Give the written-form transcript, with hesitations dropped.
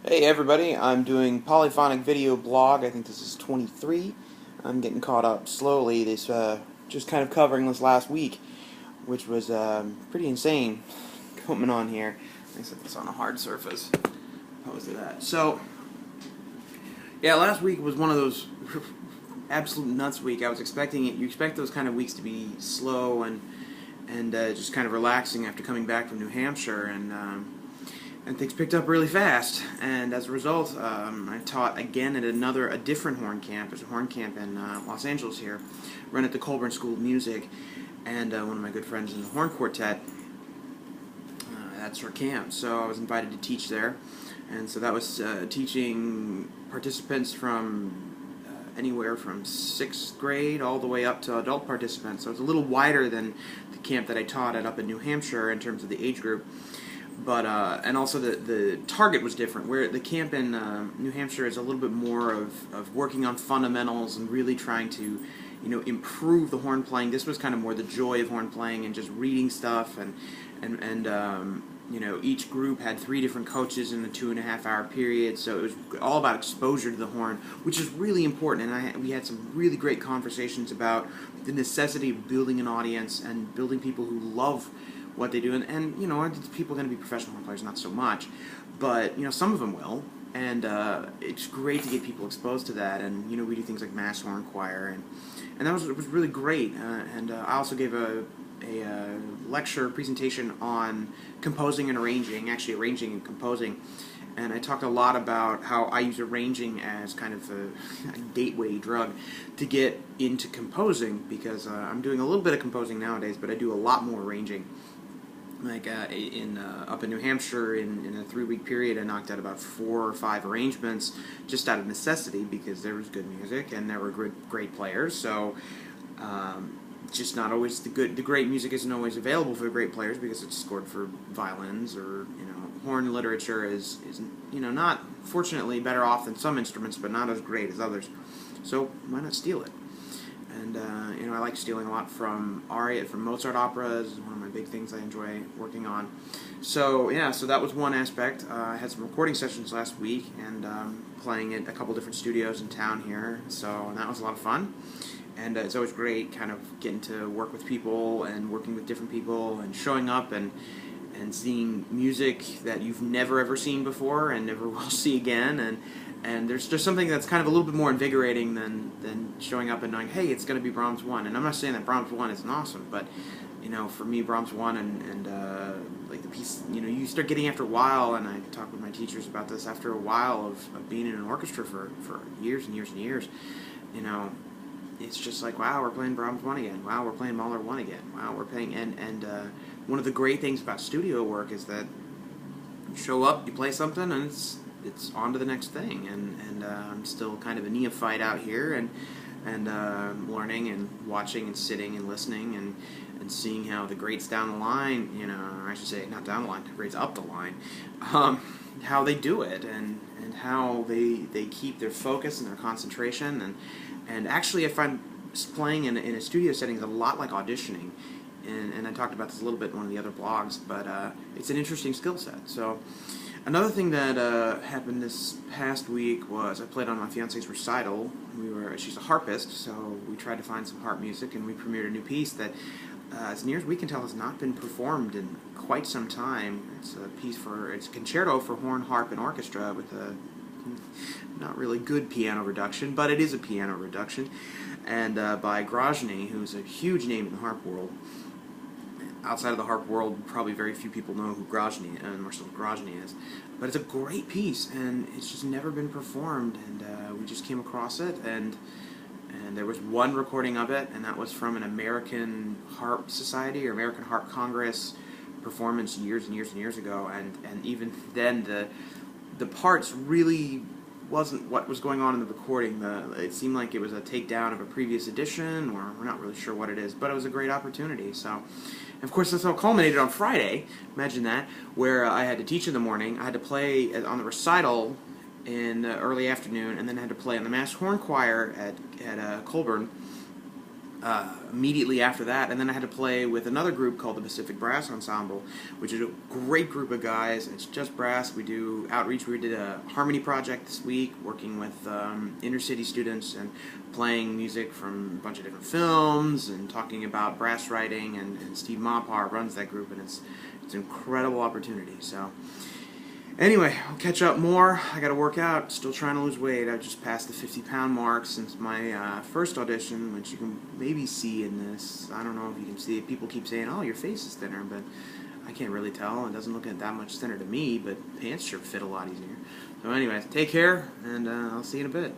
Hey everybody, I'm doing polyphonic video blog. I think this is 23. I'm getting caught up slowly. Just kind of covering this last week, which was pretty insane coming on here. Let me set this on a hard surface. Opposed to that. So, yeah, last week was one of those absolute nuts week. I was expecting it. You expect those kind of weeks to be slow and just kind of relaxing after coming back from New Hampshire, and things picked up really fast. And as a result, I taught again at a different horn camp. There's a horn camp in Los Angeles here, run at the Colburn School of Music, and one of my good friends in the horn quartet. That's her camp. So I was invited to teach there, and so that was teaching participants from anywhere from 6th grade all the way up to adult participants. So it's a little wider than the camp that I taught at up in New Hampshire in terms of the age group. But and also the target was different. Where the camp in New Hampshire is a little bit more of working on fundamentals and really trying to, improve the horn playing. This was kind of more the joy of horn playing and just reading stuff and each group had 3 different coaches in the 2.5-hour period. So it was all about exposure to the horn, which is really important. And we had some really great conversations about the necessity of building an audience and building people who love what they do, and people are going to be professional horn players, not so much, but some of them will, and it's great to get people exposed to that. And we do things like mass horn choir, and it was really great. And I also gave a lecture presentation on composing and arranging, actually arranging and composing. And I talked a lot about how I use arranging as kind of a gateway drug to get into composing, because I'm doing a little bit of composing nowadays, but I do a lot more arranging. Like up in New Hampshire, in a 3-week period, I knocked out about 4 or 5 arrangements just out of necessity, because there was good music and there were great players. So just not always the great music isn't always available for great players, because it's scored for violins, or horn literature is not, fortunately, better off than some instruments, but not as great as others. So why not steal it? And I like stealing a lot from Mozart operas. Is one of my big things I enjoy working on. So yeah, so that was one aspect. I had some recording sessions last week, and playing at a couple different studios in town here. So that was a lot of fun. And it's always great, kind of getting to work with people and working with different people and showing up and seeing music that you've never ever seen before and never will see again. And there's just something that's kind of a little bit more invigorating than showing up and knowing, hey, it's going to be Brahms 1. And I'm not saying that Brahms 1 isn't awesome, but for me, Brahms 1 and like the piece, you start getting, after a while, and I talk with my teachers about this, after a while of being in an orchestra for years and years and years, it's just like, wow, we're playing Brahms 1 again. Wow, we're playing Mahler 1 again. Wow, we're playing, and one of the great things about studio work is that you show up, you play something, and it's on to the next thing. And I'm still kind of a neophyte out here, and learning and watching and sitting and listening and seeing how the greats down the line, or I should say not down the line, the greats up the line, how they do it, and how they keep their focus and their concentration. And actually, I find playing in a studio setting is a lot like auditioning. And I talked about this a little bit in one of the other blogs, but it's an interesting skill set. So another thing that happened this past week was I played on my fiance's recital. She's a harpist, so we tried to find some harp music, and we premiered a new piece that, as near as we can tell, has not been performed in quite some time. It's a concerto for horn, harp, and orchestra with a not really good piano reduction, but it is a piano reduction, and by Grozny, who's a huge name in the harp world. Outside of the harp world, probably very few people know who Grozny and Marcel Grozny is. But it's a great piece, and it's just never been performed, and we just came across it, and there was one recording of it, and that was from an American Harp Society or American Harp Congress performance years and years and years ago, and even then the parts really wasn't what was going on in the recording. It seemed like it was a takedown of a previous edition, or we're not really sure what it is, but it was a great opportunity. So, and of course, this all culminated on Friday. Imagine that, where I had to teach in the morning. I had to play on the recital in the early afternoon, and then I had to play on the mass horn choir at Colburn immediately after that, and then I had to play with another group called the Pacific Brass Ensemble, which is a great group of guys. It's just brass. We do outreach. We did a harmony project this week, working with inner city students and playing music from a bunch of different films and talking about brass writing. And Steve Mopar runs that group, and it's an incredible opportunity. So. Anyway, I'll catch up more. I gotta work out. Still trying to lose weight. I've just passed the 50-pound mark since my first audition, which you can maybe see in this. I don't know if you can see it. People keep saying, oh, your face is thinner, but I can't really tell. It doesn't look that much thinner to me, but pants sure fit a lot easier. So anyway, take care, and I'll see you in a bit.